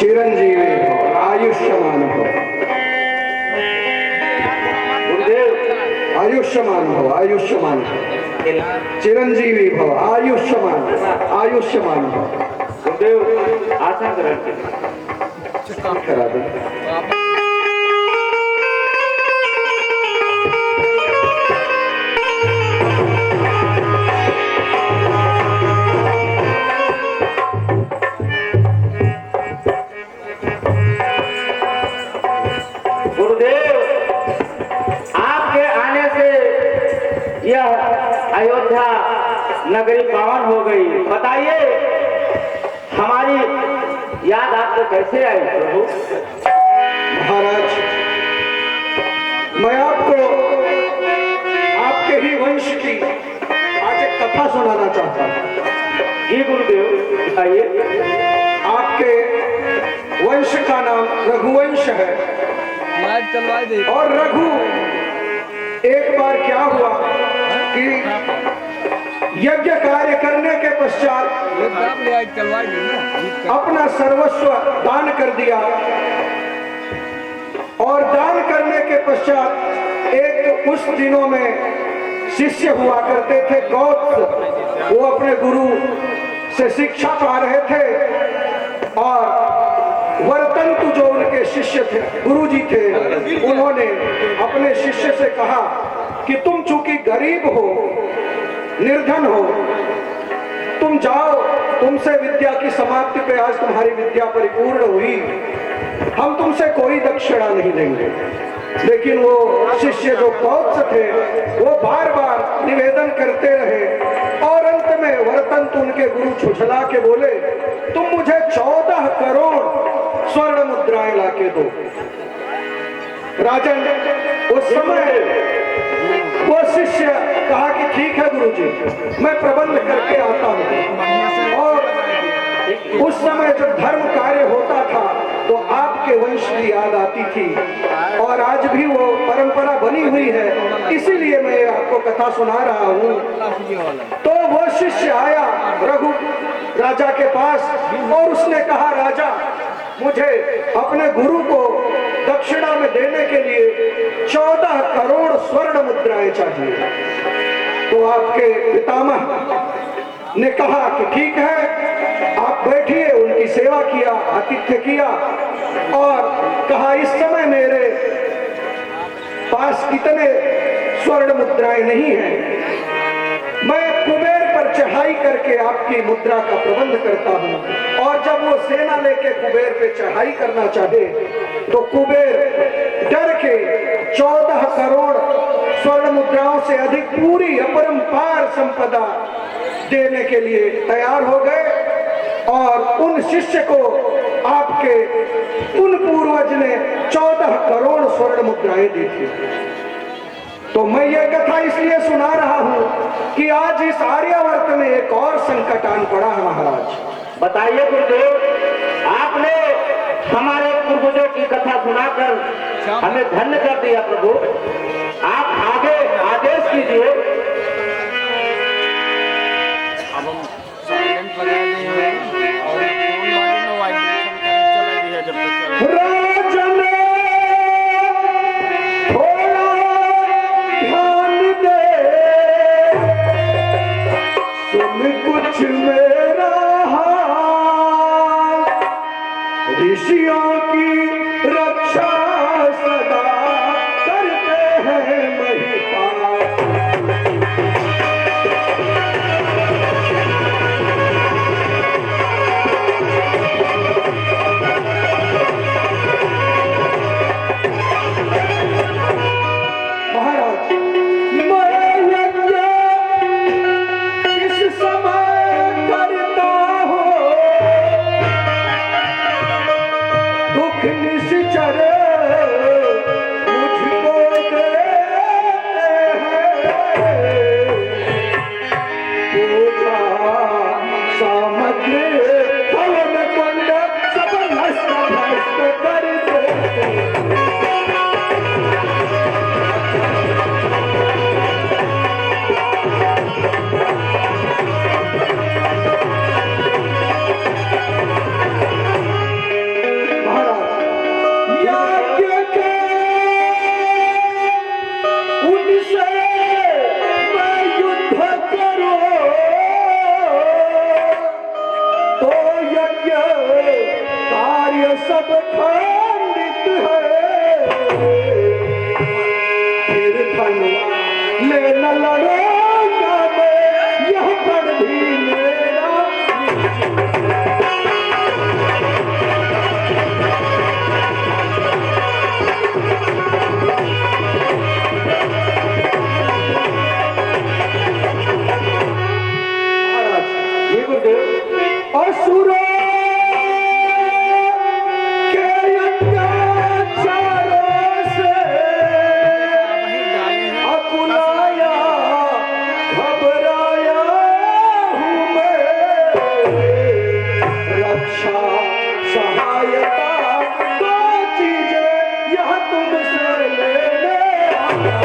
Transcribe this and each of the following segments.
चिरंजीवी भव, आयुष्मान भव। गुरुदेव आयुष्मान भव, आयुष्मान भव। चिरंजीवी भव, आयुष्मान, आयुष्मान भव। गुरुदेव आसन ग्रहण करा दो। गुरुदेव आपके आने से यह अयोध्या नगरी पावन हो गई। बताइए हमारी याद आपको कैसे आई प्रभु? महाराज, मैं आपको आपके ही वंश की आज एक कथा सुनाना चाहता हूँ। जी गुरुदेव बताइए। आपके वंश का नाम रघुवंश है। और रघु, एक बार क्या हुआ कि यज्ञ कार्य करने के पश्चात अपना सर्वस्व दान कर दिया। और दान करने के पश्चात एक उस दिनों में शिष्य हुआ करते थे गौत्स, वो अपने गुरु से शिक्षा पा रहे थे। और वर्तंतु जो उनके शिष्य थे, गुरुजी थे, उन्होंने अपने शिष्य से कहा कि तुम चूंकि गरीब हो, निर्धन हो, तुम जाओ, तुमसे विद्या की समाप्ति पे आज तुम्हारी विद्या परिपूर्ण हुई, हम तुमसे कोई दक्षिणा नहीं देंगे। लेकिन वो शिष्य जो गौत्स थे वो बार बार निवेदन करते रहे। और अंत में वर्तंतु उनके गुरु छुछला के बोले, तुम मुझे 14 करोड़ स्वर्ण मुद्राएं लाके दो। राजन, उस समय वो शिष्य कहा कि ठीक है गुरुजी, मैं प्रबंध करके आता हूँ। और उस समय जब धर्म कार्य होता था तो आपके वंश की याद आती थी, और आज भी वो परंपरा बनी हुई है, इसीलिए मैं आपको कथा सुना रहा हूँ। तो वो शिष्य आया रघु राजा के पास और उसने कहा, राजा मुझे अपने गुरु को दक्षिणा में देने के लिए 14 करोड़ स्वर्ण मुद्राएं चाहिए। तो आपके पितामह ने कहा कि ठीक है, आप बैठिए। उनकी सेवा किया, आतिथ्य किया और कहा, इस समय मेरे पास इतने स्वर्ण मुद्राएं नहीं हैं, मैं कुबेर पर चढ़ाई करके आपकी मुद्रा का प्रबंध करता हूं। और जब वो सेना लेके कुबेर पे चढ़ाई करना चाहे तो कुबेर डर के 14 करोड़ स्वर्ण मुद्राओं से अधिक पूरी अपरंपार संपदा देने के लिए तैयार हो गए। और उन शिष्य को आपके उन पूर्वज ने 14 करोड़ स्वर्ण मुद्राएं दी थी। तो मैं ये कथा इसलिए सुना रहा हूं कि आज इस आर्यावर्त में एक और संकट आन पड़ा है महाराज। बताइए गुरुदेव, आपने हमारे पूर्वजों की कथा सुनाकर हमें धन्य कर दिया प्रभु। आप आगे आदेश कीजिए। अब हम साइलेंट लगा दिए हैं और फोन वाइब्रेशन चला दिया जब तक राजन थोड़ा ध्यान दे, सुन कुछ मेरा हाल, ऋषियों की रक्षा सदा करते हैं महिपाल। महाराज, मैं यज्ञ इस समय करता हूँ, दुख निश्चर मुझको देते हैं। पूजा सामग्री हवन कुंड सब नष्ट भ्रष्ट कर देते हैं। सब खंडित है, फिर धन ले न लड़ूंगा मैं, यह धन भी मेरा। जी गुरुदेव। असुरों के अत्याचारों से अकुलाया घबराया हूँ मैं, रक्षा सहायता दो चीजें यह तुमसे लेने आया।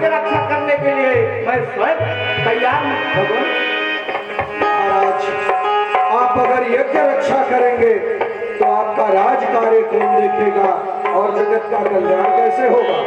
यज्ञ रक्षा करने के लिए मैं स्वयं तैयार हूँ भगवान। महाराज, आप अगर यज्ञ रक्षा करेंगे तो आपका राज कार्य कौन देखेगा और जगत का कल्याण कैसे होगा?